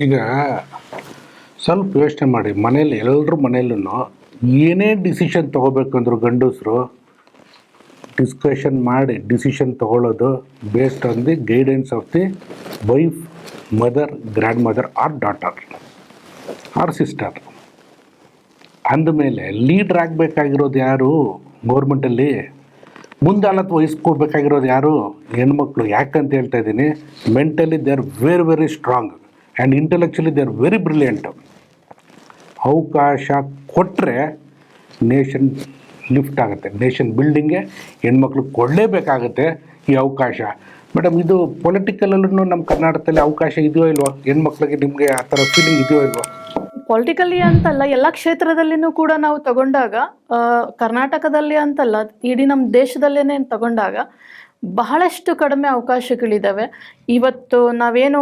ಈಗ ಸ್ವಲ್ಪ ಯೋಚನೆ ಮಾಡಿ, ಮನೇಲಿ ಎಲ್ಲರ ಮನೇಲೂ ಏನೇ ಡಿಸಿಷನ್ ತೊಗೋಬೇಕಂದ್ರು ಗಂಡಸರು ಡಿಸ್ಕಷನ್ ಮಾಡಿ ಡಿಸಿಷನ್ ತೊಗೊಳ್ಳೋದು based on the guidance of the wife, mother, grandmother or daughter or sister. ಅಂದಮೇಲೆ ಲೀಡ್ರ್ ಆಗಬೇಕಾಗಿರೋದು ಯಾರು ಗೌರ್ಮೆಂಟಲ್ಲಿ? ಮುಂದಾಳತ್ವ ವಹಿಸ್ಕೋಬೇಕಾಗಿರೋದು ಯಾರು? ಹೆಣ್ಮಕ್ಳು. ಯಾಕಂತ ಹೇಳ್ತಾ ಇದ್ದೀನಿ, mentally they are very very strong and intellectually they are very brilliant. ಅವಕಾಶ ಕೊಟ್ಟರೆ ನೇಷನ್ ಲಿಫ್ಟ್ ಆಗುತ್ತೆ. ನೇಷನ್ ಬಿಲ್ಡಿಂಗ್ಗೆ ಹೆಣ್ಮಕ್ಳು ಕೊಡಲೇಬೇಕಾಗತ್ತೆ ಈ ಅವಕಾಶ. ಮೇಡಮ್, ಇದು ಪೊಲಿಟಿಕಲಲ್ಲೂ ನಮ್ಮ ಕರ್ನಾಟಕದಲ್ಲಿ ಅವಕಾಶ ಇದೆಯೋ ಇಲ್ವೋ? ಹೆಣ್ಮಕ್ಳಿಗೆ ನಿಮಗೆ ಆ ಥರ ಫೀಲಿಂಗ್ ಇದೆಯೋ ಇಲ್ವೋ? ಪೊಲಿಟಿಕಲಿ ಅಂತಲ್ಲ, ಎಲ್ಲ ಕ್ಷೇತ್ರದಲ್ಲಿನೂ ಕೂಡ ನಾವು ತಗೊಂಡಾಗ, ಕರ್ನಾಟಕದಲ್ಲಿ ಅಂತಲ್ಲ, ಇಡೀ ನಮ್ಮ ದೇಶದಲ್ಲೇನೆ ತಗೊಂಡಾಗ ಬಹಳಷ್ಟು ಕಡಿಮೆ ಅವಕಾಶಗಳಿದ್ದಾವೆ. ಇವತ್ತು ನಾವೇನು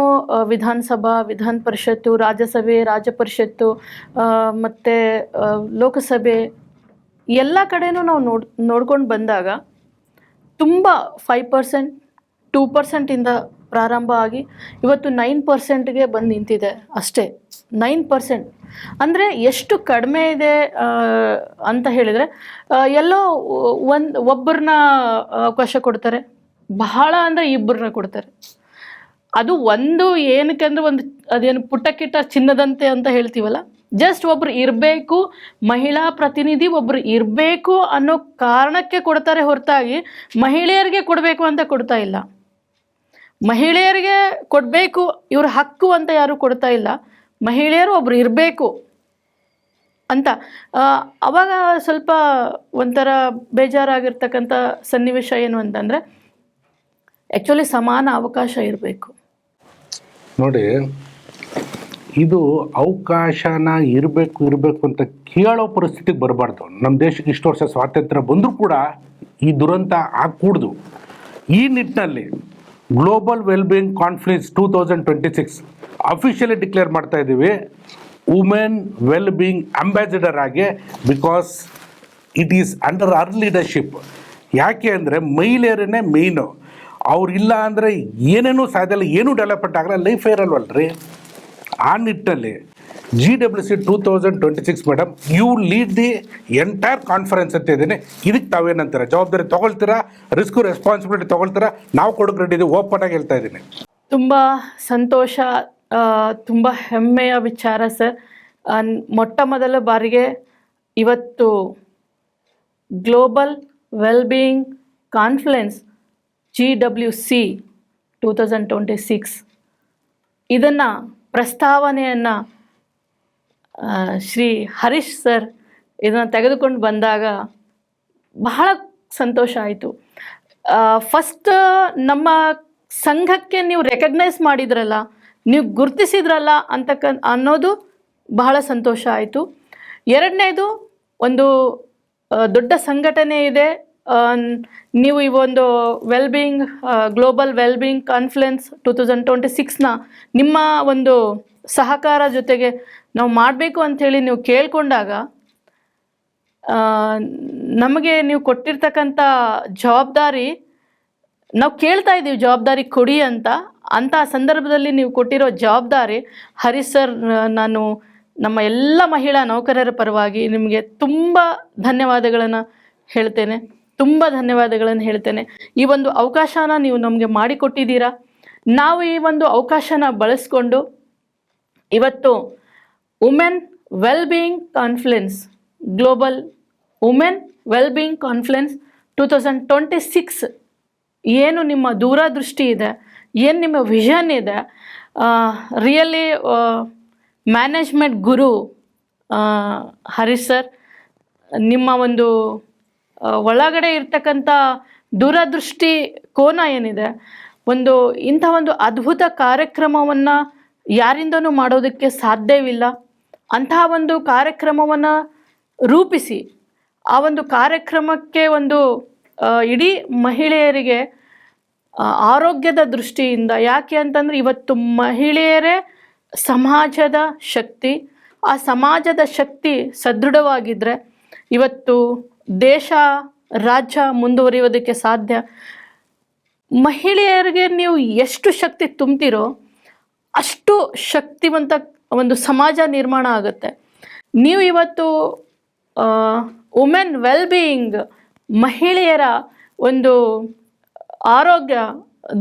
ವಿಧಾನಸಭಾ, ವಿಧಾನ ಪರಿಷತ್ತು, ರಾಜ್ಯಸಭೆ, ರಾಜ್ಯ ಪರಿಷತ್ತು ಮತ್ತು ಲೋಕಸಭೆ ಎಲ್ಲ ಕಡೆನೂ ನಾವು ನೋಡ್ಕೊಂಡು ಬಂದಾಗ ತುಂಬ 5%, 2%ಇಂದ ಪ್ರಾರಂಭ ಆಗಿ ಇವತ್ತು 9%ಗೆ ಬಂದು ನಿಂತಿದೆ ಅಷ್ಟೇ. 9% ಅಂದರೆ ಎಷ್ಟು ಕಡಿಮೆ ಇದೆ ಅಂತ ಹೇಳಿದರೆ, ಎಲ್ಲೋ ಒಬ್ಬರನ್ನ ಅವಕಾಶ ಕೊಡ್ತಾರೆ, ಬಹಳ ಅಂದರೆ ಇಬ್ಬರನ್ನ ಕೊಡ್ತಾರೆ. ಅದು ಒಂದು ಏನಕ್ಕೆ ಅಂದರೆ, ಒಂದು ಅದೇನು ಪುಟ್ಟಕ್ಕಿಟ್ಟ ಚಿನ್ನದಂತೆ ಅಂತ ಹೇಳ್ತೀವಲ್ಲ, ಜಸ್ಟ್ ಒಬ್ರು ಇರಬೇಕು, ಮಹಿಳಾ ಪ್ರತಿನಿಧಿ ಒಬ್ರು ಇರಬೇಕು ಅನ್ನೋ ಕಾರಣಕ್ಕೆ ಕೊಡ್ತಾರೆ ಹೊರತಾಗಿ ಮಹಿಳೆಯರಿಗೆ ಕೊಡಬೇಕು ಅಂತ ಕೊಡ್ತಾ ಇಲ್ಲ. ಮಹಿಳೆಯರಿಗೆ ಕೊಡಬೇಕು, ಇವ್ರ ಹಕ್ಕು ಅಂತ ಯಾರು ಕೊಡ್ತಾ ಇಲ್ಲ. ಮಹಿಳೆಯರು ಒಬ್ರು ಇರಬೇಕು ಅಂತ. ಅವಾಗ ಸ್ವಲ್ಪ ಒಂಥರ ಬೇಜಾರಾಗಿರ್ತಕ್ಕಂಥ ಸನ್ನಿವೇಶ ಏನು ಅಂತಂದರೆ, ಆ್ಯಕ್ಚುಲಿ ಸಮಾನ ಅವಕಾಶ ಇರಬೇಕು. ನೋಡಿ, ಇದು ಅವಕಾಶನ ಇರಬೇಕು ಅಂತ ಕೇಳೋ ಪರಿಸ್ಥಿತಿಗೆ ಬರಬಾರ್ದು. ನಮ್ಮ ದೇಶಕ್ಕೆ ಇಷ್ಟು ವರ್ಷ ಸ್ವಾತಂತ್ರ್ಯ ಬಂದರೂ ಕೂಡ ಈ ದುರಂತ ಆಗಕೂಡ್ದು. ಈ ನಿಟ್ಟಿನಲ್ಲಿ global wellbeing conference 2026 officially declare ಮಾಡ್ತಾ ಇದ್ದೀವಿ ವುಮೆನ್ ವೆಲ್ಬೀಯಿಂಗ್ ಅಂಬಾಸಿಡರ್ ಆಗಿ, because it is under hour leadership. ಯಾಕೆ ಅಂದರೆ ಮಹಿಳೆಯರನ್ನೇ ಮೇಯ್ನು. ಅವ್ರಿಲ್ಲ ಅಂದರೆ ಏನೇನೂ ಸಾಧ್ಯಲ್ಲ, ಏನೂ ಡೆವಲಪ್ಮೆಂಟ್ ಆಗಲ್ಲ, ಲೈಫ್ ಇರಲ್ವಲ್ರಿ. ಆ ನಿಟ್ಟಿನಲ್ಲಿ GWC 2026 madam, you lead the entire conference ಅಂತ ಇದ್ದೀನಿ. ಇದಕ್ಕೆ ತಾವೇನಂತೀರ? ಜವಾಬ್ದಾರಿ ತೊಗೊಳ್ತೀರಾ? Risk responsibility ತೊಗೊಳ್ತೀರಾ? ನಾವು ಕೊಡೋಕೆ ರೆಡಿ ಇದೀವಿ, ಓಪನ್ ಆಗಿ ಹೇಳ್ತಾ ಇದ್ದೀನಿ. ತುಂಬ ಸಂತೋಷ, ತುಂಬ ಹೆಮ್ಮೆಯ ವಿಚಾರ ಸರ್. ಮೊಟ್ಟ ಮೊದಲ ಬಾರಿಗೆ ಇವತ್ತು ಗ್ಲೋಬಲ್ ವೆಲ್ಬೀಯಿಂಗ್ ಕಾನ್ಫರೆನ್ಸ್ GWC 2026 ಇದನ್ನು ಪ್ರಸ್ತಾವನೆಯನ್ನು ಶ್ರೀ ಹರೀಶ್ ಸರ್ ಇದನ್ನು ತೆಗೆದುಕೊಂಡು ಬಂದಾಗ ಬಹಳ ಸಂತೋಷ ಆಯಿತು. ಫಸ್ಟ್ ನಮ್ಮ ಸಂಘಕ್ಕೆ ನೀವು ರೆಕಗ್ನೈಸ್ ಮಾಡಿದ್ರಲ್ಲ, ನೀವು ಗುರುತಿಸಿದ್ರಲ್ಲ ಅನ್ನೋದು ಬಹಳ ಸಂತೋಷ ಆಯಿತು. ಎರಡನೇದು, ಒಂದು ದೊಡ್ಡ ಸಂಘಟನೆ ಇದೆ, ನೀವು ಈ ಒಂದು ವೆಲ್ಬೀಯಿಂಗ್ ಗ್ಲೋಬಲ್ ವೆಲ್ಬೀಯಿಂಗ್ ಕಾನ್ಫರೆನ್ಸ್ 2026ನ ನಿಮ್ಮ ಒಂದು ಸಹಕಾರ ಜೊತೆಗೆ ನಾವು ಮಾಡಬೇಕು ಅಂಥೇಳಿ ನೀವು ಕೇಳಿಕೊಂಡಾಗ, ನಮಗೆ ನೀವು ಕೊಟ್ಟಿರ್ತಕ್ಕಂಥ ಜವಾಬ್ದಾರಿ, ನಾವು ಕೇಳ್ತಾ ಇದ್ದೀವಿ ಜವಾಬ್ದಾರಿ ಕೊಡಿ ಅಂತ. ಅಂಥ ಸಂದರ್ಭದಲ್ಲಿ ನೀವು ಕೊಟ್ಟಿರೋ ಜವಾಬ್ದಾರಿ, ಹರೀಶ್ ಸರ್, ನಾನು ನಮ್ಮ ಎಲ್ಲ ಮಹಿಳಾ ನೌಕರರ ಪರವಾಗಿ ನಿಮಗೆ ತುಂಬ ಧನ್ಯವಾದಗಳನ್ನು ಹೇಳ್ತೇನೆ. ಈ ಒಂದು ಅವಕಾಶನ ನೀವು ನಮಗೆ ಮಾಡಿಕೊಟ್ಟಿದ್ದೀರಾ. ನಾವು ಈ ಒಂದು ಅವಕಾಶನ ಬಳಸ್ಕೊಂಡು ಇವತ್ತು women wellbeing conference, global women wellbeing conference 2026 ಏನು ನಿಮ್ಮ ದೂರದೃಷ್ಟಿ ಇದೆ, ಏನು ನಿಮ್ಮ ವಿಷನ್ ಇದೆ, ರಿಯಲಿ ಮ್ಯಾನೇಜ್ಮೆಂಟ್ ಗುರು ಹರೀಶ್ ಸರ್, ನಿಮ್ಮ ಒಂದು ಒಳಗಡೆ ಇರ್ತಕ್ಕಂಥ ದೂರದೃಷ್ಟಿ ಕೋನ ಏನಿದೆ, ಇಂಥ ಒಂದು ಅದ್ಭುತ ಕಾರ್ಯಕ್ರಮವನ್ನು ಯಾರಿಂದನೂ ಮಾಡೋದಕ್ಕೆ ಸಾಧ್ಯವಿಲ್ಲ. ಅಂತಹ ಒಂದು ಕಾರ್ಯಕ್ರಮವನ್ನು ರೂಪಿಸಿ, ಆ ಒಂದು ಕಾರ್ಯಕ್ರಮಕ್ಕೆ ಇಡೀ ಮಹಿಳೆಯರಿಗೆ ಆರೋಗ್ಯದ ದೃಷ್ಟಿಯಿಂದ, ಯಾಕೆ ಅಂತಂದರೆ ಇವತ್ತು ಮಹಿಳೆಯರೇ ಸಮಾಜದ ಶಕ್ತಿ. ಆ ಸಮಾಜದ ಶಕ್ತಿ ಸದೃಢವಾಗಿದ್ದರೆ ಇವತ್ತು ದೇಶ, ರಾಜ್ಯ ಮುಂದುವರಿಯೋದಕ್ಕೆ ಸಾಧ್ಯ. ಮಹಿಳೆಯರಿಗೆ ನೀವು ಎಷ್ಟು ಶಕ್ತಿ ತುಂಬ್ತಿರೋ ಅಷ್ಟು ಶಕ್ತಿವಂತ ಒಂದು ಸಮಾಜ ನಿರ್ಮಾಣ ಆಗುತ್ತೆ. ನೀವು ಇವತ್ತು ವುಮೆನ್ ವೆಲ್ಬೀಯಿಂಗ್, ಮಹಿಳೆಯರ ಒಂದು ಆರೋಗ್ಯ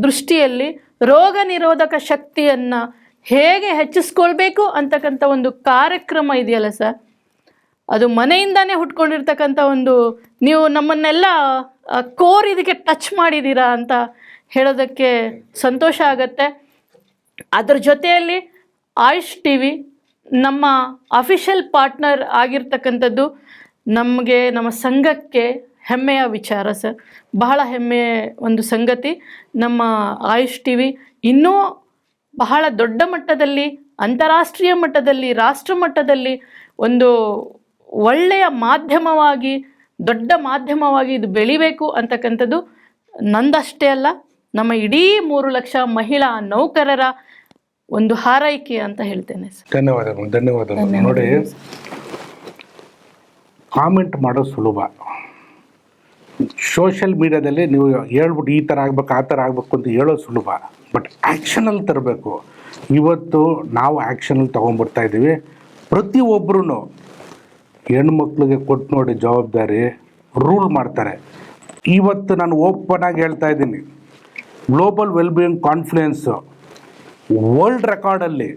ದೃಷ್ಟಿಯಲ್ಲಿ ರೋಗ ನಿರೋಧಕ ಶಕ್ತಿಯನ್ನು ಹೇಗೆ ಹೆಚ್ಚಿಸ್ಕೊಳ್ಬೇಕು ಅಂತಕ್ಕಂಥ ಒಂದು ಕಾರ್ಯಕ್ರಮ ಇದೆಯಲ್ಲ ಸರ್, ಅದು ಮನೆಯಿಂದಾನೇ ಹುಟ್ಕೊಂಡಿರ್ತಕ್ಕಂಥ ಒಂದು, ನೀವು ನಮ್ಮನ್ನೆಲ್ಲ ಕೋರ್ ಇದಕ್ಕೆ ಟಚ್ ಮಾಡಿದ್ದೀರಾ ಅಂತ ಹೇಳೋದಕ್ಕೆ ಸಂತೋಷ ಆಗತ್ತೆ. ಅದರ ಜೊತೆಯಲ್ಲಿ ಆಯುಷ್ ಟಿ ವಿ ನಮ್ಮ ಅಫಿಷಿಯಲ್ ಪಾರ್ಟ್ನರ್ ಆಗಿರ್ತಕ್ಕಂಥದ್ದು ನಮಗೆ, ನಮ್ಮ ಸಂಘಕ್ಕೆ ಹೆಮ್ಮೆಯ ವಿಚಾರ ಸರ್. ಬಹಳ ಹೆಮ್ಮೆಯ ಒಂದು ಸಂಗತಿ. ನಮ್ಮ ಆಯುಷ್ ಟಿ ವಿ ಇನ್ನೂ ಬಹಳ ದೊಡ್ಡ ಮಟ್ಟದಲ್ಲಿ, ಅಂತಾರಾಷ್ಟ್ರೀಯ ಮಟ್ಟದಲ್ಲಿ, ರಾಷ್ಟ್ರ ಮಟ್ಟದಲ್ಲಿ ಒಂದು ಒಳ್ಳೆಯ ಮಾಧ್ಯಮವಾಗಿ, ದೊಡ್ಡ ಮಾಧ್ಯಮವಾಗಿ ಇದು ಬೆಳಿಬೇಕು ಅಂತಕ್ಕಂಥದ್ದು ನಂದಷ್ಟೇ ಅಲ್ಲ, ನಮ್ಮ ಇಡೀ 3 ಲಕ್ಷ ಮಹಿಳಾ ನೌಕರರ ಒಂದು ಹಾರೈಕೆ ಅಂತ ಹೇಳ್ತೇನೆ ಸರ್. ಧನ್ಯವಾದಗಳು. ನೋಡಿ, ಕಾಮೆಂಟ್ ಮಾಡೋದು ಸುಲಭ. ಸೋಷಿಯಲ್ ಮೀಡಿಯಾದಲ್ಲಿ ನೀವು ಹೇಳ್ಬಿಟ್ಟು ಈ ಥರ ಆಗ್ಬೇಕು, ಆ ಥರ ಆಗಬೇಕು ಅಂತ ಹೇಳೋದು ಸುಲಭ. ಬಟ್ ಆ್ಯಕ್ಷನಲ್ಲಿ ತರಬೇಕು. ಇವತ್ತು ನಾವು ಆ್ಯಕ್ಷನಲ್ಲಿ ತೊಗೊಂಡ್ಬರ್ತಾ ಇದ್ದೀವಿ. ಪ್ರತಿಯೊಬ್ಬರೂ ಹೆಣ್ಮಕ್ಳಿಗೆ ಕೊಟ್ಟು ನೋಡಿ ಜವಾಬ್ದಾರಿ, ರೂಲ್ ಮಾಡ್ತಾರೆ. ಇವತ್ತು ನಾನು ಓಪನ್ ಆಗಿ ಹೇಳ್ತಾ ಇದ್ದೀನಿ, ಗ್ಲೋಬಲ್ ವೆಲ್ಬೀಯಿಂಗ್ ಕಾನ್ಫರೆನ್ಸು ವರ್ಲ್ಡ್ ರೆಕಾರ್ಡಲ್ಲಿ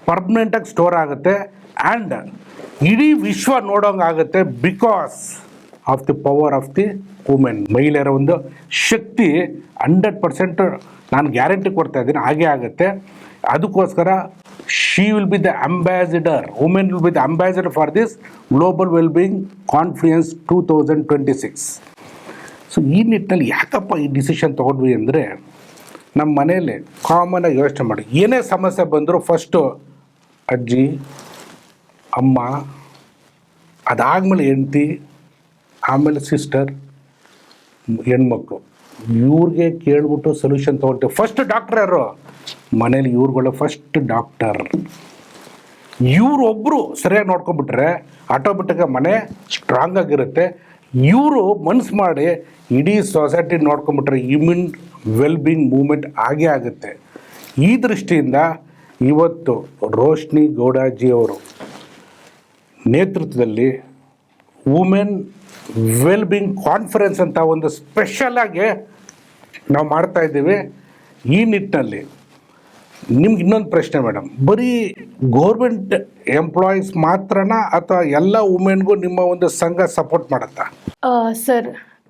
ಪರ್ಮನೆಂಟಾಗಿ ಸ್ಟೋರ್ ಆಗುತ್ತೆ ಆ್ಯಂಡ್ ಇಡೀ ವಿಶ್ವ ನೋಡೋಂಗಾಗುತ್ತೆ. Because of the power of the women. ಮಹಿಳೆಯರ ಒಂದು ಶಕ್ತಿ 100% ನಾನು ಗ್ಯಾರಂಟಿ ಕೊಡ್ತಾ ಇದ್ದೀನಿ, ಹಾಗೇ ಆಗುತ್ತೆ. ಅದಕ್ಕೋಸ್ಕರ she will be the ambassador, women will be the ambassador for this global wellbeing conference 2026. So ಈ ನಿಟ್ಟಿನಲ್ಲಿ ಯಾಕಪ್ಪ ಈ ಡಿಸಿಷನ್ ತೊಗೊಂಡ್ವಿ ಅಂದರೆ, ನಮ್ಮ ಮನೆಯಲ್ಲಿ ಕಾಮನಾಗಿ ಯೋಚನೆ ಮಾಡಿ, ಏನೇ ಸಮಸ್ಯೆ ಬಂದರೂ ಫಸ್ಟು ಅಜ್ಜಿ, ಅಮ್ಮ, ಅದಾದಮೇಲೆ ಹೆಂಡತಿ, ಆಮೇಲೆ ಸಿಸ್ಟರ್, ಹೆಣ್ಮಕ್ಳು, ಇವ್ರಿಗೆ ಕೇಳ್ಬಿಟ್ಟು ಸೊಲ್ಯೂಷನ್ ತೊಗೊಳ್ತೀವಿ. ಫಸ್ಟ್ ಡಾಕ್ಟರ್ ಯಾರು ಮನೇಲಿ? ಇವ್ರುಗಳ ಫಸ್ಟ್ ಡಾಕ್ಟರ್. ಇವರೊಬ್ಬರು ಸರಿಯಾಗಿ ನೋಡ್ಕೊಂಬಿಟ್ರೆ ಆಟೋಮೆಟಿಕ್ಕಾಗಿ ಮನೆ ಸ್ಟ್ರಾಂಗ್ ಆಗಿರುತ್ತೆ. ಇವರು ಮನ್ಸು ಮಾಡಿ ಇಡೀ ಸೊಸೈಟಿ ನೋಡ್ಕೊಂಬಿಟ್ರೆ ಹ್ಯೂಮನ್ ವೆಲ್ಬೀಯಿಂಗ್ ಮೂವ್ಮೆಂಟ್ ಆಗೇ ಆಗುತ್ತೆ. ಈ ದೃಷ್ಟಿಯಿಂದ ಇವತ್ತು ರೋಶ್ನಿ ಗೌಡಾಜಿಯವರು ನೇತೃತ್ವದಲ್ಲಿ ವುಮೆನ್ ವೆಲ್ಬೀಯಿಂಗ್ ಕಾನ್ಫರೆನ್ಸ್ ಅಂತ ಒಂದು ಸ್ಪೆಷಲಾಗಿ ನಾವು ಮಾಡ್ತಾ ಇದ್ದೀವಿ. ಈ ನಿಟ್ಟಿನಲ್ಲಿ ನಿಮ್ಗೆ ಇನ್ನೊಂದು ಪ್ರಶ್ನೆ ಮೇಡಮ್, ಬರೀ ಗೋರ್ಮೆಂಟ್ ಎಂಪ್ಲಾಯೀಸ್ ಮಾತ್ರನಾ ಅಥವಾ ಎಲ್ಲ ವುಮೆನ್ಗೂ ನಿಮ್ಮ ಒಂದು ಸಂಘ ಸಪೋರ್ಟ್ ಮಾಡುತ್ತಾ? ಸರ್,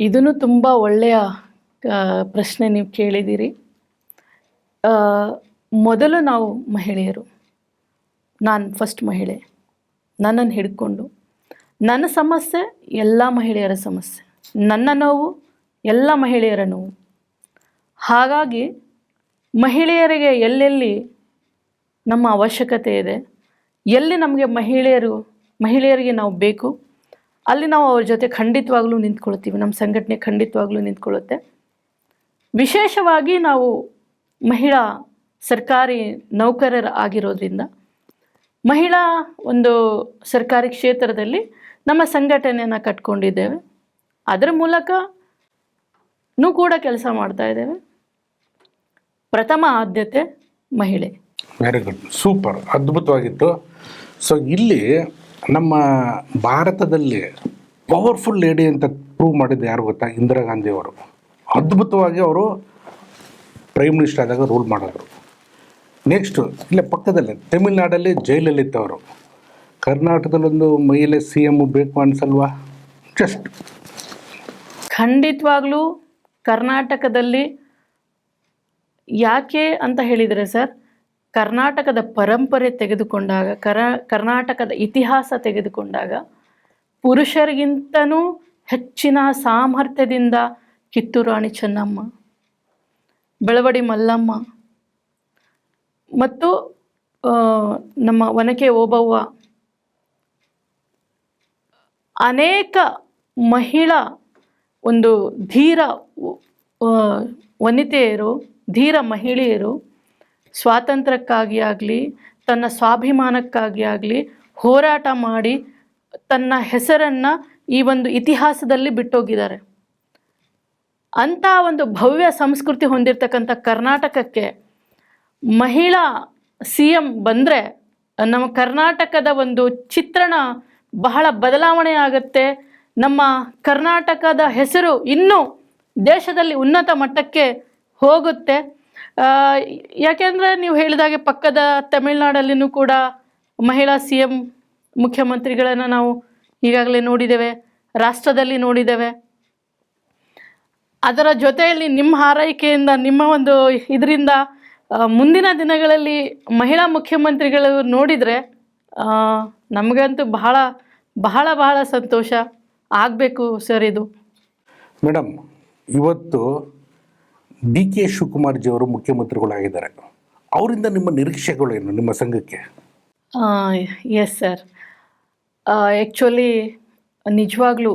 ಇದನ್ನು ತುಂಬ ಒಳ್ಳೆಯ ಪ್ರಶ್ನೆ ನೀವು ಕೇಳಿದ್ದೀರಿ. ಮೊದಲು ನಾವು ಮಹಿಳೆಯರು, ನಾನು ಫಸ್ಟ್ ಮಹಿಳೆ, ನನ್ನನ್ನು ಹಿಡ್ಕೊಂಡು ನನ್ನ ಸಮಸ್ಯೆ ಎಲ್ಲ ಮಹಿಳೆಯರ ಸಮಸ್ಯೆ, ನನ್ನ ನೋವು ಎಲ್ಲ ಮಹಿಳೆಯರ ನೋವು. ಹಾಗಾಗಿ ಮಹಿಳೆಯರಿಗೆ ಎಲ್ಲೆಲ್ಲಿ ನಮ್ಮ ಅವಶ್ಯಕತೆ ಇದೆ, ಎಲ್ಲಿ ನಮಗೆ ಮಹಿಳೆಯರಿಗೆ ನಾವು ಬೇಕು, ಅಲ್ಲಿ ನಾವು ಅವ್ರ ಜೊತೆ ಖಂಡಿತವಾಗ್ಲೂ ನಿಂತ್ಕೊಳ್ತೀವಿ. ನಮ್ಮ ಸಂಘಟನೆ ಖಂಡಿತವಾಗ್ಲೂ ನಿಂತ್ಕೊಳ್ಳುತ್ತೆ. ವಿಶೇಷವಾಗಿ ನಾವು ಮಹಿಳಾ ಸರ್ಕಾರಿ ನೌಕರರ ಆಗಿರೋದ್ರಿಂದ ಮಹಿಳಾ ಒಂದು ಸರ್ಕಾರಿ ಕ್ಷೇತ್ರದಲ್ಲಿ ನಮ್ಮ ಸಂಘಟನೆಯನ್ನು ಕಟ್ಕೊಂಡಿದ್ದೇವೆ. ಅದರ ಮೂಲಕನೂ ಕೂಡ ಕೆಲಸ ಮಾಡ್ತಾ ಇದ್ದೇವೆ. ಪ್ರಥಮ ಆದ್ಯತೆ ಮಹಿಳೆ. ವೆರಿ ಗುಡ್, ಸೂಪರ್, ಅದ್ಭುತವಾಗಿತ್ತು. ಸೊ ಇಲ್ಲಿ ನಮ್ಮ ಭಾರತದಲ್ಲಿ ಪವರ್ಫುಲ್ ಲೇಡಿ ಅಂತ ಪ್ರೂವ್ ಮಾಡಿದ್ದು ಯಾರು ಗೊತ್ತಾ? ಇಂದಿರಾ ಗಾಂಧಿ ಅವರು. ಅದ್ಭುತವಾಗಿ ಅವರು ಪ್ರೈಮ್ ಮಿನಿಸ್ಟರ್ ಆದಾಗ ರೂಲ್ ಮಾಡಿದ್ರು. ನೆಕ್ಸ್ಟು ಇಲ್ಲೇ ಪಕ್ಕದಲ್ಲೇ ತಮಿಳ್ನಾಡಲ್ಲಿ ಜಯಲಲಿತಾ ಅವರು. ಕರ್ನಾಟಕದಲ್ಲೊಂದು ಮಹಿಳೆ CM ಬೇಕು ಅನ್ಸಲ್ವಾ? ಜಸ್ಟ್ ಖಂಡಿತವಾಗ್ಲೂ ಕರ್ನಾಟಕದಲ್ಲಿ ಯಾಕೆ ಅಂತ ಹೇಳಿದರೆ ಸರ್, ಕರ್ನಾಟಕದ ಪರಂಪರೆ ತೆಗೆದುಕೊಂಡಾಗ, ಕರ್ನಾಟಕದ ಇತಿಹಾಸ ತೆಗೆದುಕೊಂಡಾಗ ಪುರುಷರಿಗಿಂತನೂ ಹೆಚ್ಚಿನ ಸಾಮರ್ಥ್ಯದಿಂದ ಕಿತ್ತೂರು ರಾಣಿ ಚೆನ್ನಮ್ಮ, ಬೆಳವಡಿ ಮಲ್ಲಮ್ಮ ಮತ್ತು ನಮ್ಮ ಒನಕೆ ಓಬವ್ವ, ಅನೇಕ ಮಹಿಳಾ ಒಂದು ಧೀರ ವನಿತೆಯರು, ಧೀರ ಮಹಿಳೆಯರು ಸ್ವಾತಂತ್ರ್ಯಕ್ಕಾಗಿ ಆಗಲಿ, ತನ್ನ ಸ್ವಾಭಿಮಾನಕ್ಕಾಗಿ ಆಗಲಿ ಹೋರಾಟ ಮಾಡಿ ತನ್ನ ಹೆಸರನ್ನು ಈ ಒಂದು ಇತಿಹಾಸದಲ್ಲಿ ಬಿಟ್ಟೋಗಿದ್ದಾರೆ. ಅಂಥ ಒಂದು ಭವ್ಯ ಸಂಸ್ಕೃತಿ ಹೊಂದಿರತಕ್ಕಂಥ ಕರ್ನಾಟಕಕ್ಕೆ ಮಹಿಳಾ ಸಿ ಎಂ ಬಂದರೆ ನಮ್ಮ ಕರ್ನಾಟಕದ ಒಂದು ಚಿತ್ರಣ ಬಹಳ ಬದಲಾವಣೆ ಆಗುತ್ತೆ. ನಮ್ಮ ಕರ್ನಾಟಕದ ಹೆಸರು ಇನ್ನೂ ದೇಶದಲ್ಲಿ ಉನ್ನತ ಮಟ್ಟಕ್ಕೆ ಹೋಗುತ್ತೆ. ಯಾಕೆಂದರೆ ನೀವು ಹೇಳಿದಾಗೆ ಪಕ್ಕದ ತಮಿಳುನಾಡಲ್ಲಿನೂ ಕೂಡ ಮಹಿಳಾ ಸಿ ಎಂ ಮುಖ್ಯಮಂತ್ರಿಗಳನ್ನು ನಾವು ಈಗಾಗಲೇ ನೋಡಿದ್ದೇವೆ, ರಾಷ್ಟ್ರದಲ್ಲಿ ನೋಡಿದ್ದೇವೆ. ಅದರ ಜೊತೆಯಲ್ಲಿ ನಿಮ್ಮ ಹಾರೈಕೆಯಿಂದ, ನಿಮ್ಮ ಒಂದು ಇದರಿಂದ ಮುಂದಿನ ದಿನಗಳಲ್ಲಿ ಮಹಿಳಾ ಮುಖ್ಯಮಂತ್ರಿಗಳು ನೋಡಿದರೆ ನಮಗಂತೂ ಬಹಳ ಬಹಳ ಬಹಳ ಸಂತೋಷ ಆಗಬೇಕು ಸರ್. ಇದು ಮೇಡಮ್, ಇವತ್ತು ಡಿ ಕೆ ಶಿವಕುಮಾರ್ ಜಿಯವರು ಮುಖ್ಯಮಂತ್ರಿಗಳಾಗಿದ್ದಾರೆ. ಅವರಿಂದ ನಿಮ್ಮ ನಿರೀಕ್ಷೆಗಳೇನು ನಿಮ್ಮ ಸಂಘಕ್ಕೆ? ಎಸ್ ಸರ್, ಆ್ಯಕ್ಚುಲಿ ನಿಜವಾಗ್ಲೂ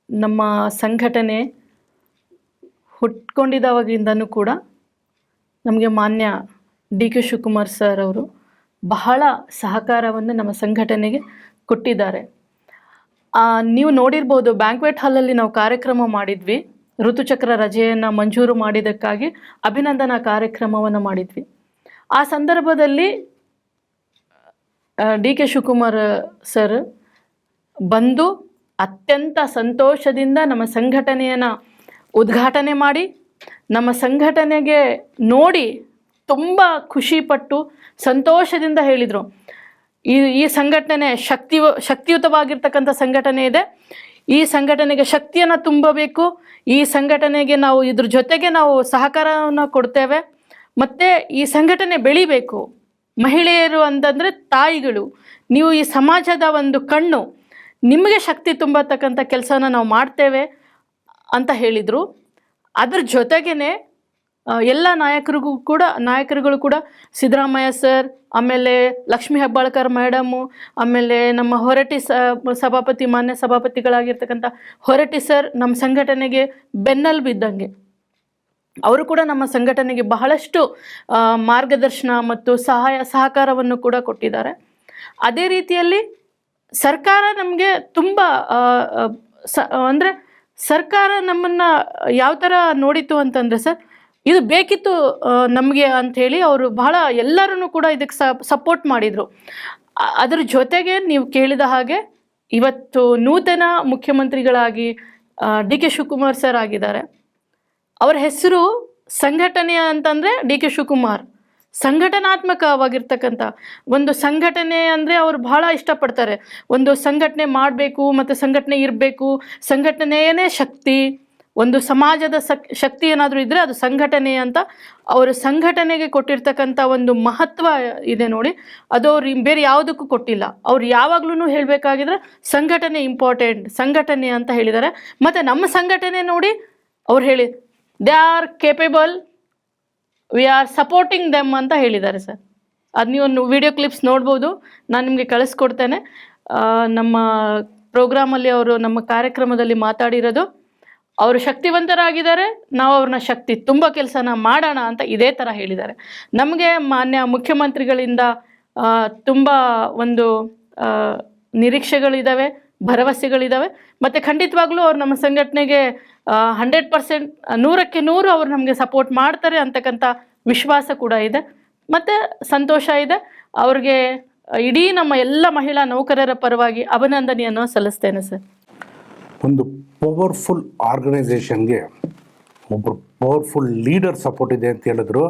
ನಮ್ಮ ಸಂಘಟನೆ ಹುಟ್ಕೊಂಡಿದ್ದಾವಾಗಿಂದನೂ ಕೂಡ ನಮಗೆ ಮಾನ್ಯ ಡಿ ಕೆ ಶಿವಕುಮಾರ್ ಸರ್ ಅವರು ಬಹಳ ಸಹಕಾರವನ್ನು ನಮ್ಮ ಸಂಘಟನೆಗೆ ಕೊಟ್ಟಿದ್ದಾರೆ. ನೀವು ನೋಡಿರ್ಬೋದು, ಬ್ಯಾಂಕ್ವೆಟ್ ಹಾಲಲ್ಲಿ ನಾವು ಕಾರ್ಯಕ್ರಮ ಮಾಡಿದ್ವಿ. ಋತುಚಕ್ರ ರಜೆಯನ್ನು ಮಂಜೂರು ಮಾಡಿದ್ದಕ್ಕಾಗಿ ಅಭಿನಂದನಾ ಕಾರ್ಯಕ್ರಮವನ್ನು ಮಾಡಿದ್ವಿ. ಆ ಸಂದರ್ಭದಲ್ಲಿ ಡಿ ಕೆ ಶಿವಕುಮಾರ್ ಸರ್ ಬಂದು ಅತ್ಯಂತ ಸಂತೋಷದಿಂದ ನಮ್ಮ ಸಂಘಟನೆಯನ್ನು ಉದ್ಘಾಟನೆ ಮಾಡಿ, ನಮ್ಮ ಸಂಘಟನೆಗೆ ನೋಡಿ ತುಂಬ ಖುಷಿಪಟ್ಟು ಸಂತೋಷದಿಂದ ಹೇಳಿದರು, ಈ ಸಂಘಟನೆ ಶಕ್ತಿಯುತವಾಗಿರ್ತಕ್ಕಂಥ ಸಂಘಟನೆ ಇದೆ, ಈ ಸಂಘಟನೆಗೆ ಶಕ್ತಿಯನ್ನು ತುಂಬಬೇಕು, ಈ ಸಂಘಟನೆಗೆ ನಾವು ಇದ್ರ ಜೊತೆಗೆ ನಾವು ಸಹಕಾರವನ್ನು ಕೊಡ್ತೇವೆ, ಮತ್ತು ಈ ಸಂಘಟನೆ ಬೆಳಿಬೇಕು. ಮಹಿಳೆಯರು ಅಂತಂದರೆ ತಾಯಿಗಳು, ನೀವು ಈ ಸಮಾಜದ ಒಂದು ಕಣ್ಣು, ನಿಮಗೆ ಶಕ್ತಿ ತುಂಬತಕ್ಕಂಥ ಕೆಲಸನ ನಾವು ಮಾಡ್ತೇವೆ ಅಂತ ಹೇಳಿದರು. ಅದ್ರ ಜೊತೆಗೇ ಎಲ್ಲ ನಾಯಕರುಗಳು ಕೂಡ ಸಿದ್ದರಾಮಯ್ಯ ಸರ್, ಆಮೇಲೆ ಲಕ್ಷ್ಮೀ ಹೆಬ್ಬಾಳ್ಕರ್ ಮೇಡಮು, ಆಮೇಲೆ ನಮ್ಮ ಹೊರಟ್ಟಿ ಸಭಾಪತಿ, ಮಾನ್ಯ ಸಭಾಪತಿಗಳಾಗಿರ್ತಕ್ಕಂಥ ಹೊರಟ್ಟಿ ಸರ್ ನಮ್ಮ ಸಂಘಟನೆಗೆ ಬೆನ್ನೆಲುಬು ಇದ್ದಂಗೆ. ಅವರು ಕೂಡ ನಮ್ಮ ಸಂಘಟನೆಗೆ ಬಹಳಷ್ಟು ಮಾರ್ಗದರ್ಶನ ಮತ್ತು ಸಹಕಾರವನ್ನು ಕೂಡ ಕೊಟ್ಟಿದ್ದಾರೆ. ಅದೇ ರೀತಿಯಲ್ಲಿ ಸರ್ಕಾರ ನಮಗೆ ತುಂಬ ಅಂದರೆ ಸರ್ಕಾರ ನಮ್ಮನ್ನು ಯಾವ ಥರ ನೋಡಿತು ಅಂತಂದರೆ ಸರ್, ಇದು ಬೇಕಿತ್ತು ನಮಗೆ ಅಂಥೇಳಿ ಅವರು ಬಹಳ ಎಲ್ಲರೂ ಕೂಡ ಇದಕ್ಕೆ ಸಪೋರ್ಟ್ ಮಾಡಿದರು. ಅದರ ಜೊತೆಗೆ ನೀವು ಕೇಳಿದ ಹಾಗೆ ಇವತ್ತು ನೂತನ ಮುಖ್ಯಮಂತ್ರಿಗಳಾಗಿ ಡಿ ಕೆ ಶಿವಕುಮಾರ್ ಸರ್ ಆಗಿದ್ದಾರೆ. ಅವರ ಹೆಸರು ಸಂಘಟನೆ ಅಂತಂದರೆ ಡಿ ಕೆ ಶಿವಕುಮಾರ್, ಸಂಘಟನಾತ್ಮಕವಾಗಿರ್ತಕ್ಕಂಥ ಒಂದು ಸಂಘಟನೆ ಅಂದರೆ ಅವರು ಬಹಳ ಇಷ್ಟಪಡ್ತಾರೆ. ಒಂದು ಸಂಘಟನೆ ಮಾಡಬೇಕು ಮತ್ತು ಸಂಘಟನೆ ಇರಬೇಕು, ಸಂಘಟನೆಯೇ ಶಕ್ತಿ, ಒಂದು ಸಮಾಜದ ಶಕ್ತಿ ಏನಾದರೂ ಇದ್ದರೆ ಅದು ಸಂಘಟನೆ ಅಂತ ಅವರು ಸಂಘಟನೆಗೆ ಕೊಟ್ಟಿರ್ತಕ್ಕಂಥ ಒಂದು ಮಹತ್ವ ಇದೆ ನೋಡಿ, ಅದು ಅವ್ರು ಬೇರೆ ಯಾವುದಕ್ಕೂ ಕೊಟ್ಟಿಲ್ಲ. ಅವ್ರು ಯಾವಾಗಲೂ ಹೇಳಬೇಕಾಗಿದ್ರೆ ಸಂಘಟನೆ ಇಂಪಾರ್ಟೆಂಟ್, ಸಂಘಟನೆ ಅಂತ ಹೇಳಿದ್ದಾರೆ. ಮತ್ತು ನಮ್ಮ ಸಂಘಟನೆ ನೋಡಿ ಅವ್ರು ಹೇಳಿ they are capable, we are supporting them ಅಂತ ಹೇಳಿದ್ದಾರೆ ಸರ್. ಅದು ನೀವು ವಿಡಿಯೋ ಕ್ಲಿಪ್ಸ್ ನೋಡ್ಬೋದು, ನಾನು ನಿಮಗೆ ಕಳಿಸ್ಕೊಡ್ತೇನೆ. ನಮ್ಮ ಪ್ರೋಗ್ರಾಮಲ್ಲಿ ಅವರು ನಮ್ಮ ಕಾರ್ಯಕ್ರಮದಲ್ಲಿ ಮಾತಾಡಿರೋದು, ಅವರು ಶಕ್ತಿವಂತರಾಗಿದ್ದಾರೆ, ನಾವು ಅವ್ರನ್ನ ಶಕ್ತಿ ತುಂಬ ಕೆಲಸನ ಮಾಡೋಣ ಅಂತ ಇದೇ ಥರ ಹೇಳಿದ್ದಾರೆ. ನಮಗೆ ಮಾನ್ಯ ಮುಖ್ಯಮಂತ್ರಿಗಳಿಂದ ತುಂಬ ಒಂದು ನಿರೀಕ್ಷೆಗಳಿದ್ದಾವೆ, ಭರವಸೆಗಳಿದ್ದಾವೆ. ಮತ್ತು ಖಂಡಿತವಾಗ್ಲೂ ಅವ್ರು ನಮ್ಮ ಸಂಘಟನೆಗೆ 100% 100ಕ್ಕೆ 100 ಅವ್ರು ನಮಗೆ ಸಪೋರ್ಟ್ ಮಾಡ್ತಾರೆ ಅಂತಕ್ಕಂಥ ವಿಶ್ವಾಸ ಕೂಡ ಇದೆ. ಮತ್ತು ಸಂತೋಷ ಇದೆ. ಅವ್ರಿಗೆ ಇಡೀ ನಮ್ಮ ಎಲ್ಲ ಮಹಿಳಾ ನೌಕರರ ಪರವಾಗಿ ಅಭಿನಂದನೆಯನ್ನು ಸಲ್ಲಿಸ್ತೇನೆ ಸರ್. ಒಂದು ಪವರ್ಫುಲ್ ಆರ್ಗನೈಸೇಷನ್ಗೆ ಒಬ್ಬರು ಪವರ್ಫುಲ್ ಲೀಡರ್ ಸಪೋರ್ಟ್ ಇದೆ ಅಂತ ಹೇಳಿದ್ರು.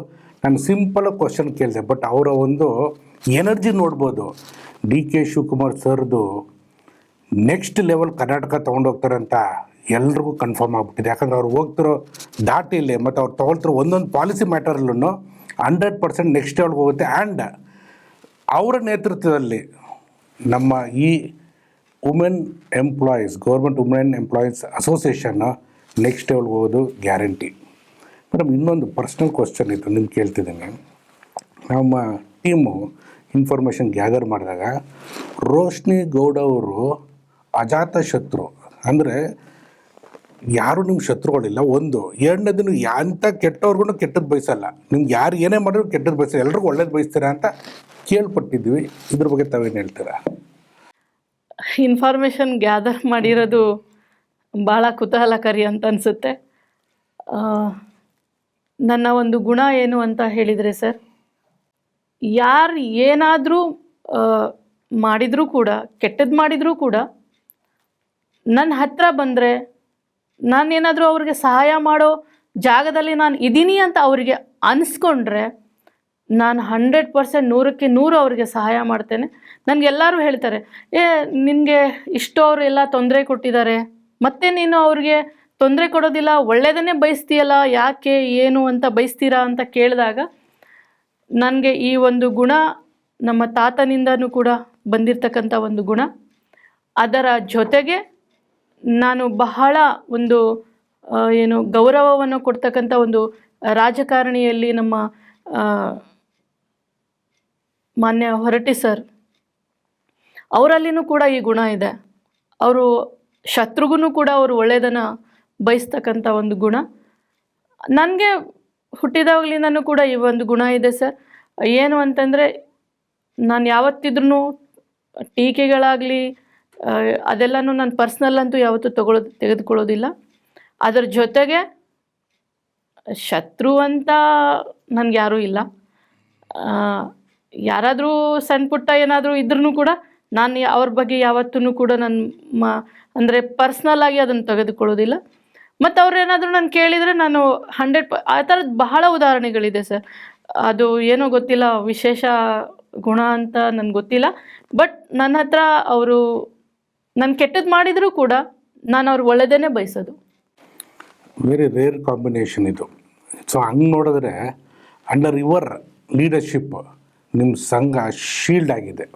ನಾನು ಸಿಂಪಲ್ ಕ್ವಶನ್ ಕೇಳಿದೆ, ಬಟ್ ಅವರ ಒಂದು ಎನರ್ಜಿ ನೋಡ್ಬೋದು. ಡಿ ಕೆ ಶಿವಕುಮಾರ್ ಸರ್ದು ನೆಕ್ಸ್ಟ್ ಲೆವೆಲ್ ಕರ್ನಾಟಕ ತೊಗೊಂಡೋಗ್ತಾರೆ ಅಂತ ಎಲ್ರಿಗೂ ಕನ್ಫರ್ಮ್ ಆಗಿಬಿಟ್ಟಿದೆ. ಯಾಕಂದರೆ ಅವ್ರು ಹೋಗ್ತಿರೋ ದಾಟಿಲಿ ಮತ್ತು ಅವ್ರು ತೊಗೊಳ್ತಿರೋ ಒಂದೊಂದು ಪಾಲಿಸಿ ಮ್ಯಾಟರಲ್ಲೂ 100% ನೆಕ್ಸ್ಟ್ ಲೆವೆಲ್ಗೆ ಹೋಗುತ್ತೆ. ಆ್ಯಂಡ್ ಅವರ ನೇತೃತ್ವದಲ್ಲಿ ನಮ್ಮ ಈ women employees, government women employees association next ಲೆವೆಲ್ಗೆ ಹೋಗೋದು ಗ್ಯಾರಂಟಿ. ಮೇಡಮ್, ಇನ್ನೊಂದು ಪರ್ಸ್ನಲ್ ಕ್ವಶನ್ ಇತ್ತು, ನಿಮ್ಗೆ ಕೇಳ್ತಿದ್ದೀನಿ. ನಮ್ಮ ಟೀಮು ಇನ್ಫಾರ್ಮೇಷನ್ ಗ್ಯಾದರ್ ಮಾಡಿದಾಗ ರೋಶ್ನಿ ಗೌಡ ಅವರು ಅಜಾತ ಶತ್ರು, ಅಂದರೆ ಯಾರು ನಿಮ್ಗೆ ಶತ್ರುಗಳಿಲ್ಲ. ಒಂದು ಎರಡನೇದನ್ನು ಎಂಥ ಕೆಟ್ಟವ್ರಿಗೂ ಕೆಟ್ಟದ್ದು ಬಯಸಲ್ಲ, ನಿಮ್ಗೆ ಯಾರು ಏನೇ ಮಾಡಿದ್ರು ಕೆಟ್ಟದ್ದು ಬಯಸಲ್ಲ, ಎಲ್ರಿಗೂ ಒಳ್ಳೇದು ಬಯಸ್ತೀರಾ ಅಂತ ಕೇಳ್ಪಟ್ಟಿದ್ವಿ. ಇದ್ರ ಬಗ್ಗೆ ತಾವೇನು ಹೇಳ್ತೀರಾ? ಇನ್ಫಾರ್ಮೇಷನ್ ಗ್ಯಾದರ್ ಮಾಡಿರೋದು ಭಾಳ ಕುತೂಹಲಕಾರಿ ಅಂತ ಅನಿಸುತ್ತೆ. ನನ್ನ ಒಂದು ಗುಣ ಏನು ಅಂತ ಹೇಳಿದರೆ ಸರ್, ಯಾರು ಏನಾದರೂ ಮಾಡಿದರೂ ಕೂಡ, ಕೆಟ್ಟದ್ದು ಮಾಡಿದರೂ ಕೂಡ ನನ್ನ ಹತ್ರ ಬಂದರೆ, ನಾನೇನಾದರೂ ಅವ್ರಿಗೆ ಸಹಾಯ ಮಾಡೋ ಜಾಗದಲ್ಲಿ ನಾನು ಇದ್ದೀನಿ ಅಂತ ಅವರಿಗೆ ಅನಿಸ್ಕೊಂಡ್ರೆ, ನಾನು 100% 100% ಅವ್ರಿಗೆ ಸಹಾಯ ಮಾಡ್ತೇನೆ. ನನಗೆಲ್ಲರೂ ಹೇಳ್ತಾರೆ, ನಿನಗೆ ಇಷ್ಟು ಅವರು ಎಲ್ಲ ತೊಂದರೆ ಕೊಟ್ಟಿದ್ದಾರೆ, ಮತ್ತೆ ನೀನು ಅವ್ರಿಗೆ ತೊಂದರೆ ಕೊಡೋದಿಲ್ಲ, ಒಳ್ಳೆಯದನ್ನೇ ಬಯಸ್ತೀಯಲ್ಲ, ಯಾಕೆ ಏನು ಅಂತ ಬಯಸ್ತೀರಾ ಅಂತ ಕೇಳಿದಾಗ, ನನಗೆ ಈ ಒಂದು ಗುಣ ನಮ್ಮ ತಾತನಿಂದನೂ ಕೂಡ ಬಂದಿರತಕ್ಕಂಥ ಒಂದು ಗುಣ. ಅದರ ಜೊತೆಗೆ ನಾನು ಬಹಳ ಒಂದು ಗೌರವವನ್ನು ಕೊಡ್ತಕ್ಕಂಥ ಒಂದು ರಾಜಕಾರಣಿಯಲ್ಲಿ ನಮ್ಮ ಮಾನ್ಯ ಹೊರಟ್ಟಿ ಸರ್, ಅವರಲ್ಲಿನೂ ಕೂಡ ಈ ಗುಣ ಇದೆ. ಅವರು ಶತ್ರುಗೂ ಕೂಡ ಅವರು ಒಳ್ಳೆಯದನ್ನು ಬಯಸ್ತಕ್ಕಂಥ ಒಂದು ಗುಣ ನನಗೆ ಹುಟ್ಟಿದಾಗಲಿಂದನೂ ಕೂಡ ಈ ಒಂದು ಗುಣ ಇದೆ ಸರ್. ಏನು ಅಂತಂದರೆ, ನಾನು ಯಾವತ್ತಿದ್ರೂ ಟೀಕೆಗಳಾಗಲಿ ಅದೆಲ್ಲನೂ ನಾನು ಪರ್ಸ್ನಲ್ ಅಂತೂ ಯಾವತ್ತೂ ತೆಗೆದುಕೊಳ್ಳೋದಿಲ್ಲ. ಅದರ ಜೊತೆಗೆ ಶತ್ರು ಅಂತ ನನಗೆ ಯಾರೂ ಇಲ್ಲ. ಯಾರಾದರೂ ಸಣ್ಣ ಪುಟ್ಟ ಏನಾದರೂ ಇದ್ರೂ ಕೂಡ ನಾನು ಅವ್ರ ಬಗ್ಗೆ ಯಾವತ್ತೂ ಕೂಡ ಅಂದರೆ ಪರ್ಸ್ನಲ್ಲಾಗಿ ಅದನ್ನು ತೆಗೆದುಕೊಳ್ಳೋದಿಲ್ಲ. ಮತ್ತು ಅವ್ರು ಏನಾದರೂ ನಾನು ಕೇಳಿದರೆ ನಾನು 100 ಆ ಥರದ್ದು ಬಹಳ ಉದಾಹರಣೆಗಳಿದೆ ಸರ್. ಅದು ಏನೋ ಗೊತ್ತಿಲ್ಲ, ವಿಶೇಷ ಗುಣ ಅಂತ ನನಗೆ ಗೊತ್ತಿಲ್ಲ. ಬಟ್ ನನ್ನ ಹತ್ರ ಅವರು ನಾನು ಕೆಟ್ಟದ್ದು ಮಾಡಿದರೂ ಕೂಡ ನಾನು ಅವ್ರು ಒಳ್ಳೆಯದೇ ಬಯಸೋದು. ವೆರಿ ರೇರ್ ಕಾಂಬಿನೇಷನ್ ಇದು. ಸೊ ಹಂಗೆ ನೋಡಿದ್ರೆ ಅಂಡರ್ ಯುವರ್ ಲೀಡರ್ಶಿಪ್ ನಿಮ್ಮ ಸಂಘ ಶೀಲ್ಡ್ ಆಗಿದೆ.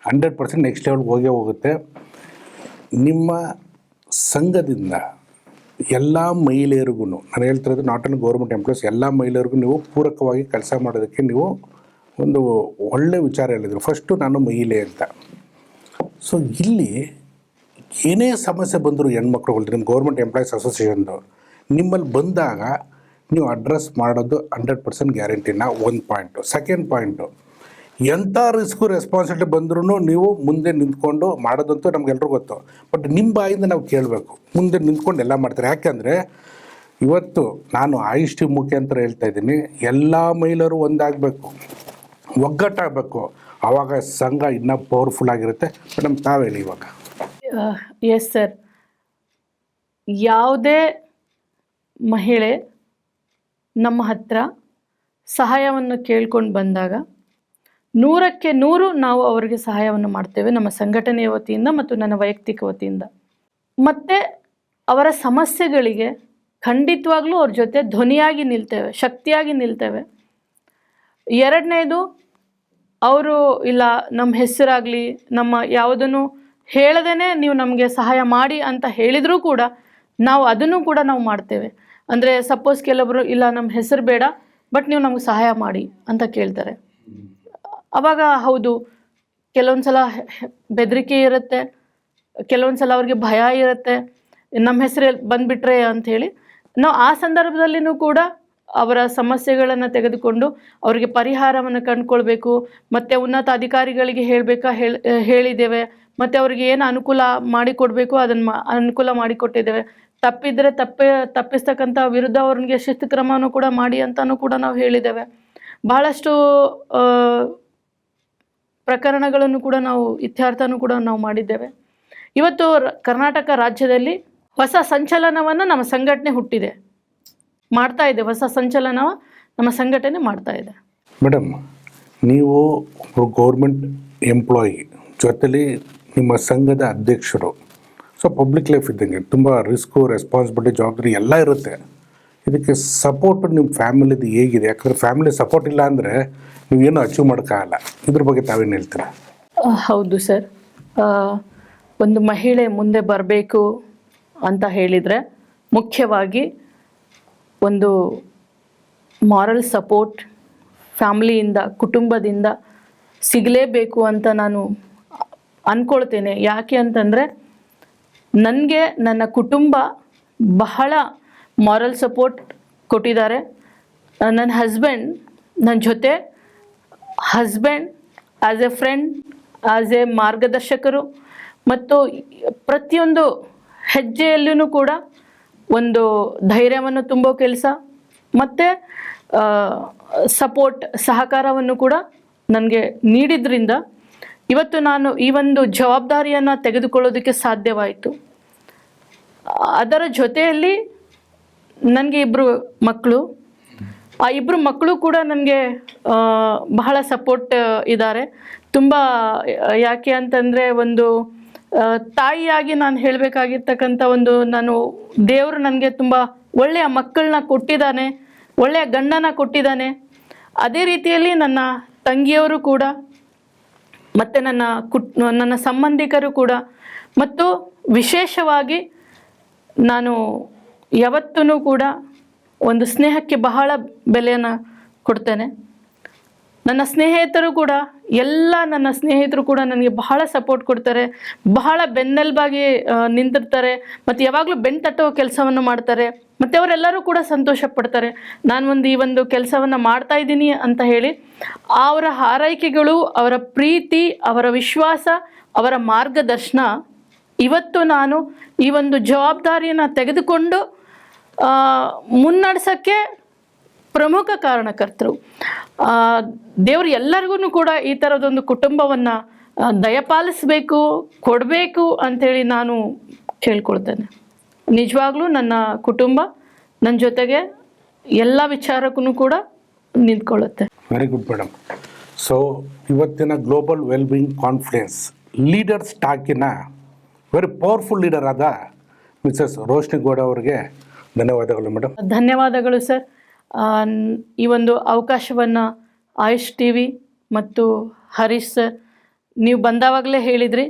100% ನೆಕ್ಸ್ಟ್ ಲೆವೆಲ್ಗೆ ಹೋಗೇ ಹೋಗುತ್ತೆ. ನಿಮ್ಮ ಸಂಘದಿಂದ ಎಲ್ಲ ಮಹಿಳೆಯರಿಗೂ, ನಾನು ಹೇಳ್ತಿರೋದು ನಾಟ್ ಓನ್ಲಿ ಗೌರ್ಮೆಂಟ್ ಎಂಪ್ಲಾಯೀಸ್, ಎಲ್ಲ ಮಹಿಳೆಯರಿಗೂ ನೀವು ಪೂರಕವಾಗಿ ಕೆಲಸ ಮಾಡೋದಕ್ಕೆ ನೀವು ಒಂದು ಒಳ್ಳೆಯ ವಿಚಾರ ಹೇಳಿದರು. ಫಸ್ಟು ನಾನು ಮಹಿಳೆ ಅಂತ. ಸೊ ಇಲ್ಲಿ ಏನೇ ಸಮಸ್ಯೆ ಬಂದರೂ ಹೆಣ್ಮಕ್ಳುಗಳು, ನಿಮ್ಮ ಗೌರ್ಮೆಂಟ್ ಎಂಪ್ಲಾಯೀಸ್ ಅಸೋಸಿಯೇಷನ್ದು ನಿಮ್ಮಲ್ಲಿ ಬಂದಾಗ ನೀವು ಅಡ್ರೆಸ್ ಮಾಡೋದು 100% ಗ್ಯಾರಂಟಿನ. ಒಂದು ಪಾಯಿಂಟು. ಸೆಕೆಂಡ್ ಪಾಯಿಂಟು, ಎಂಥ ರಿಸ್ಕು ರೆಸ್ಪಾನ್ಸಿಬಿಲಿಟಿ ಬಂದ್ರೂ ನೀವು ಮುಂದೆ ನಿಂತ್ಕೊಂಡು ಮಾಡೋದಂತೂ ನಮಗೆಲ್ರಿಗೂ ಗೊತ್ತು. ಬಟ್ ನಿಮ್ಮ ಬಾಯಿಂದ ನಾವು ಕೇಳಬೇಕು, ಮುಂದೆ ನಿಂತ್ಕೊಂಡು ಎಲ್ಲ ಮಾಡ್ತಾರೆ. ಯಾಕೆಂದರೆ ಇವತ್ತು ನಾನು ಆಯುಷ್ಟಿ ಮುಖಾಂತರ ಹೇಳ್ತಾ ಇದ್ದೀನಿ, ಎಲ್ಲ ಮಹಿಳೆಯರು ಒಂದಾಗಬೇಕು, ಒಗ್ಗಟ್ಟಾಗಬೇಕು. ಆವಾಗ ಸಂಘ ಇನ್ನೂ ಪವರ್ಫುಲ್ ಆಗಿರುತ್ತೆ. ಮೇಡಮ್ ತಾವು ಹೇಳಿ ಇವಾಗ. Yes sir. ಯಾವುದೇ ಮಹಿಳೆ ನಮ್ಮ ಹತ್ರ ಸಹಾಯವನ್ನು ಕೇಳ್ಕೊಂಡು ಬಂದಾಗ 100ಕ್ಕೆ 100 ನಾವು ಅವರಿಗೆ ಸಹಾಯವನ್ನು ಮಾಡ್ತೇವೆ, ನಮ್ಮ ಸಂಘಟನೆಯ ವತಿಯಿಂದ ಮತ್ತು ನನ್ನ ವೈಯಕ್ತಿಕ ವತಿಯಿಂದ. ಮತ್ತು ಅವರ ಸಮಸ್ಯೆಗಳಿಗೆ ಖಂಡಿತವಾಗ್ಲೂ ಅವ್ರ ಜೊತೆ ಧ್ವನಿಯಾಗಿ ನಿಲ್ತೇವೆ, ಶಕ್ತಿಯಾಗಿ ನಿಲ್ತೇವೆ. ಎರಡನೇದು, ಅವರು ಇಲ್ಲ ನಮ್ಮ ಹೆಸರಾಗಲಿ ನಮ್ಮ ಯಾವುದನ್ನು ಹೇಳದೇ ನೀವು ನಮಗೆ ಸಹಾಯ ಮಾಡಿ ಅಂತ ಹೇಳಿದರೂ ಕೂಡ ನಾವು ಅದನ್ನು ಕೂಡ ನಾವು ಮಾಡ್ತೇವೆ. ಅಂದರೆ ಸಪೋಸ್ ಕೆಲವೊಬ್ಬರು ಇಲ್ಲ ನಮ್ಮ ಹೆಸರು ಬೇಡ, ಬಟ್ ನೀವು ನಮಗೆ ಸಹಾಯ ಮಾಡಿ ಅಂತ ಕೇಳ್ತಾರೆ. ಆವಾಗ ಹೌದು, ಕೆಲವೊಂದು ಸಲ ಬೆದರಿಕೆ ಇರುತ್ತೆ, ಕೆಲವೊಂದು ಸಲ ಅವ್ರಿಗೆ ಭಯ ಇರುತ್ತೆ, ನಮ್ಮ ಹೆಸರು ಬಂದುಬಿಟ್ರೆ ಅಂಥೇಳಿ. ನಾವು ಆ ಸಂದರ್ಭದಲ್ಲಿನೂ ಕೂಡ ಅವರ ಸಮಸ್ಯೆಗಳನ್ನು ತೆಗೆದುಕೊಂಡು ಅವರಿಗೆ ಪರಿಹಾರವನ್ನು ಕಂಡುಕೊಳ್ಬೇಕು. ಮತ್ತು ಉನ್ನತ ಅಧಿಕಾರಿಗಳಿಗೆ ಹೇಳಿದ್ದೇವೆ. ಮತ್ತು ಅವರಿಗೆ ಏನು ಅನುಕೂಲ ಮಾಡಿಕೊಡ್ಬೇಕು ಅದನ್ನು ಅನುಕೂಲ ಮಾಡಿಕೊಟ್ಟಿದ್ದೇವೆ. ತಪ್ಪಿದರೆ ತಪ್ಪಿಸ್ತಕ್ಕಂಥ ವಿರುದ್ಧ ಅವ್ರಿಗೆ ಶಿಸ್ತು ಕ್ರಮವನ್ನು ಕೂಡ ಮಾಡಿ ಅಂತಲೂ ಕೂಡ ನಾವು ಹೇಳಿದ್ದೇವೆ. ಬಹಳಷ್ಟು ಪ್ರಕರಣಗಳನ್ನು ಕೂಡ ನಾವು ಇತ್ಯರ್ಥನೂ ಕೂಡ ನಾವು ಮಾಡಿದ್ದೇವೆ. ಇವತ್ತು ಕರ್ನಾಟಕ ರಾಜ್ಯದಲ್ಲಿ ಹೊಸ ಸಂಚಲನವನ್ನು ನಮ್ಮ ಸಂಘಟನೆ ಹುಟ್ಟಿದೆ, ಮಾಡ್ತಾ ಇದೆ. ಹೊಸ ಸಂಚಲನವ ನಮ್ಮ ಸಂಘಟನೆ ಮಾಡ್ತಾ ಇದೆ. ಮೇಡಮ್, ನೀವು ಒಬ್ಬರು ಗೌರ್ಮೆಂಟ್ ಎಂಪ್ಲಾಯಿ ಜೊತೆಲಿ ನಿಮ್ಮ ಸಂಘದ ಅಧ್ಯಕ್ಷರು. ಸೊ ಪಬ್ಲಿಕ್ ಲೈಫ್ ಇದ್ದಂಗೆ ತುಂಬ ರಿಸ್ಕು, ರೆಸ್ಪಾನ್ಸಿಬಿಲಿಟಿ, ಜವಾಬ್ದಾರಿ ಎಲ್ಲ ಇರುತ್ತೆ. ಇದಕ್ಕೆ ಸಪೋರ್ಟು ನಿಮ್ಮ ಫ್ಯಾಮಿಲಿದು ಹೇಗಿದೆ? ಯಾಕಂದರೆ ಫ್ಯಾಮಿಲಿ ಸಪೋರ್ಟ್ ಇಲ್ಲ ಅಂದರೆ ನೀವೇನು ಅಚೀವ್ ಮಾಡೋಕ್ಕಾಗಲ್ಲ. ಇದ್ರ ಬಗ್ಗೆ ತಾವೇನು ಹೇಳ್ತೀರಾ? ಹೌದು ಸರ್. ಒಂದು ಮಹಿಳೆ ಮುಂದೆ ಬರಬೇಕು ಅಂತ ಹೇಳಿದರೆ ಮುಖ್ಯವಾಗಿ ಒಂದು ಮಾರಲ್ ಸಪೋರ್ಟ್ ಫ್ಯಾಮ್ಲಿಯಿಂದ, ಕುಟುಂಬದಿಂದ ಸಿಗಲೇಬೇಕು ಅಂತ ನಾನು ಅಂದ್ಕೊಳ್ತೇನೆ. ಯಾಕೆ ಅಂತಂದರೆ ನನಗೆ ನನ್ನ ಕುಟುಂಬ ಬಹಳ ಮಾರಲ್ ಸಪೋರ್ಟ್ ಕೊಟ್ಟಿದ್ದಾರೆ. ನನ್ನ ಹಸ್ಬೆಂಡ್ ನನ್ನ ಜೊತೆ husband as a friend, as a ಮಾರ್ಗದರ್ಶಕರು, ಮತ್ತು ಪ್ರತಿಯೊಂದು ಹೆಜ್ಜೆಯಲ್ಲೂ ಕೂಡ ಒಂದು ಧೈರ್ಯವನ್ನು ತುಂಬೋ ಕೆಲಸ ಮತ್ತು ಸಪೋರ್ಟ್, ಸಹಕಾರವನ್ನು ಕೂಡ ನನಗೆ ನೀಡಿದ್ರಿಂದ ಇವತ್ತು ನಾನು ಈ ಒಂದು ಜವಾಬ್ದಾರಿಯನ್ನು ತೆಗೆದುಕೊಳ್ಳೋದಕ್ಕೆ ಸಾಧ್ಯವಾಯಿತು. ಅದರ ಜೊತೆಯಲ್ಲಿ ನನಗೆ 2 ಮಕ್ಕಳು. ಆ 2 ಮಕ್ಕಳು ಕೂಡ ನನಗೆ ಬಹಳ ಸಪೋರ್ಟ್ ಇದ್ದಾರೆ. ತುಂಬ ಯಾಕೆ ಅಂತಂದರೆ ಒಂದು ತಾಯಿಯಾಗಿ ನಾನು ಹೇಳಬೇಕಾಗಿರ್ತಕ್ಕಂಥ ನಾನು ದೇವರು ನನಗೆ ತುಂಬ ಒಳ್ಳೆಯ ಮಕ್ಕಳನ್ನ ಕೊಟ್ಟಿದ್ದಾನೆ, ಒಳ್ಳೆಯ ಗಂಡನ ಕೊಟ್ಟಿದ್ದಾನೆ. ಅದೇ ರೀತಿಯಲ್ಲಿ ನನ್ನ ತಂಗಿಯವರು ಕೂಡ ಮತ್ತು ನನ್ನ ಸಂಬಂಧಿಕರು ಕೂಡ, ಮತ್ತು ವಿಶೇಷವಾಗಿ ನಾನು ಯಾವತ್ತೂ ಕೂಡ ಒಂದು ಸ್ನೇಹಕ್ಕೆ ಬಹಳ ಬೆಲೆಯನ್ನು ಕೊಡ್ತೇನೆ. ನನ್ನ ಸ್ನೇಹಿತರು ಕೂಡ ನನ್ನ ಸ್ನೇಹಿತರು ಕೂಡ ನನಗೆ ಬಹಳ ಸಪೋರ್ಟ್ ಕೊಡ್ತಾರೆ, ಬಹಳ ಬೆನ್ನೆಲುಬಾಗಿ ನಿಂತಿರ್ತಾರೆ, ಮತ್ತು ಯಾವಾಗಲೂ ಬೆನ್ನು ತಟ್ಟುವ ಕೆಲಸವನ್ನು ಮಾಡ್ತಾರೆ. ಮತ್ತು ಅವರೆಲ್ಲರೂ ಕೂಡ ಸಂತೋಷ ಪಡ್ತಾರೆ ನಾನು ಈ ಒಂದು ಕೆಲಸವನ್ನು ಮಾಡ್ತಾ ಇದ್ದೀನಿ ಅಂತ ಹೇಳಿ. ಅವರ ಹಾರೈಕೆಗಳು, ಅವರ ಪ್ರೀತಿ, ಅವರ ವಿಶ್ವಾಸ, ಅವರ ಮಾರ್ಗದರ್ಶನ ಇವತ್ತು ನಾನು ಈ ಒಂದು ಜವಾಬ್ದಾರಿಯನ್ನು ತೆಗೆದುಕೊಂಡು ಮುನ್ನಡೆಸೋಕ್ಕೆ ಪ್ರಮುಖ ಕಾರಣಕರ್ತರು. ದೇವರು ಎಲ್ಲರಿಗೂ ಕೂಡ ಈ ಥರದೊಂದು ಕುಟುಂಬವನ್ನು ದಯಪಾಲಿಸಬೇಕು, ಕೊಡಬೇಕು ಅಂಥೇಳಿ ನಾನು ಕೇಳ್ಕೊಳ್ತೇನೆ. ನಿಜವಾಗ್ಲೂ ನನ್ನ ಕುಟುಂಬ ನನ್ನ ಜೊತೆಗೆ ಎಲ್ಲ ವಿಚಾರಕ್ಕೂ ಕೂಡ ನಿಂತ್ಕೊಳ್ಳುತ್ತೆ. Very good madam. ಸೊ ಇವತ್ತಿನ ಗ್ಲೋಬಲ್ ವೆಲ್ಬೀಯಿಂಗ್ ಕಾನ್ಫರೆನ್ಸ್ ಲೀಡರ್ಸ್ ಟಾಕಿನ ವೆರಿ ಪವರ್ಫುಲ್ ಲೀಡರ್ ಆದ ಮಿಸಸ್ ರೋಶ್ನಿ ಗೌಡ ಅವರಿಗೆ ಧನ್ಯವಾದಗಳು ಮೇಡಮ್. ಧನ್ಯವಾದಗಳು ಸರ್. ಈ ಒಂದು ಅವಕಾಶವನ್ನು ಆಯುಷ್ TV ಮತ್ತು ಹರೀಶ್ ಸರ್, ನೀವು ಬಂದಾವಾಗಲೇ ಹೇಳಿದ್ರಿ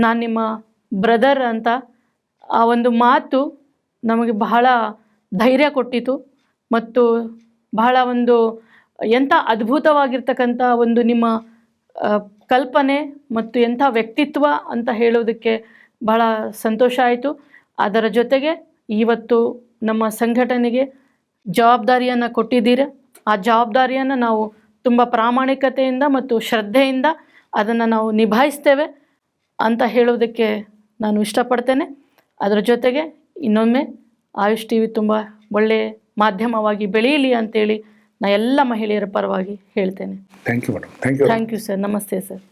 ನಾನು ನಿಮ್ಮ ಬ್ರದರ್ ಅಂತ. ಆ ಒಂದು ಮಾತು ನಮಗೆ ಬಹಳ ಧೈರ್ಯ ಕೊಟ್ಟಿತು, ಮತ್ತು ಬಹಳ ಎಂಥ ಅದ್ಭುತವಾಗಿರ್ತಕ್ಕಂಥ ನಿಮ್ಮ ಕಲ್ಪನೆ ಮತ್ತು ಎಂಥ ವ್ಯಕ್ತಿತ್ವ ಅಂತ ಹೇಳೋದಕ್ಕೆ ಬಹಳ ಸಂತೋಷ ಆಯಿತು. ಅದರ ಜೊತೆಗೆ ಇವತ್ತು ನಮ್ಮ ಸಂಘಟನೆಗೆ ಜವಾಬ್ದಾರಿಯನ್ನು ಕೊಟ್ಟಿದ್ದೀರ. ಆ ಜವಾಬ್ದಾರಿಯನ್ನು ನಾವು ತುಂಬ ಪ್ರಾಮಾಣಿಕತೆಯಿಂದ ಮತ್ತು ಶ್ರದ್ಧೆಯಿಂದ ಅದನ್ನು ನಾವು ನಿಭಾಯಿಸ್ತೇವೆ ಅಂತ ಹೇಳೋದಕ್ಕೆ ನಾನು ಇಷ್ಟಪಡ್ತೇನೆ. ಅದರ ಜೊತೆಗೆ ಇನ್ನೊಮ್ಮೆ ಆಯುಷ್ TV ತುಂಬ ಒಳ್ಳೆಯ ಮಾಧ್ಯಮವಾಗಿ ಬೆಳೆಯಲಿ ಅಂತೇಳಿ ನಾನು ಎಲ್ಲ ಮಹಿಳೆಯರ ಪರವಾಗಿ ಹೇಳ್ತೇನೆ. Thank you madam. Thank you sir. ನಮಸ್ತೆ ಸರ್.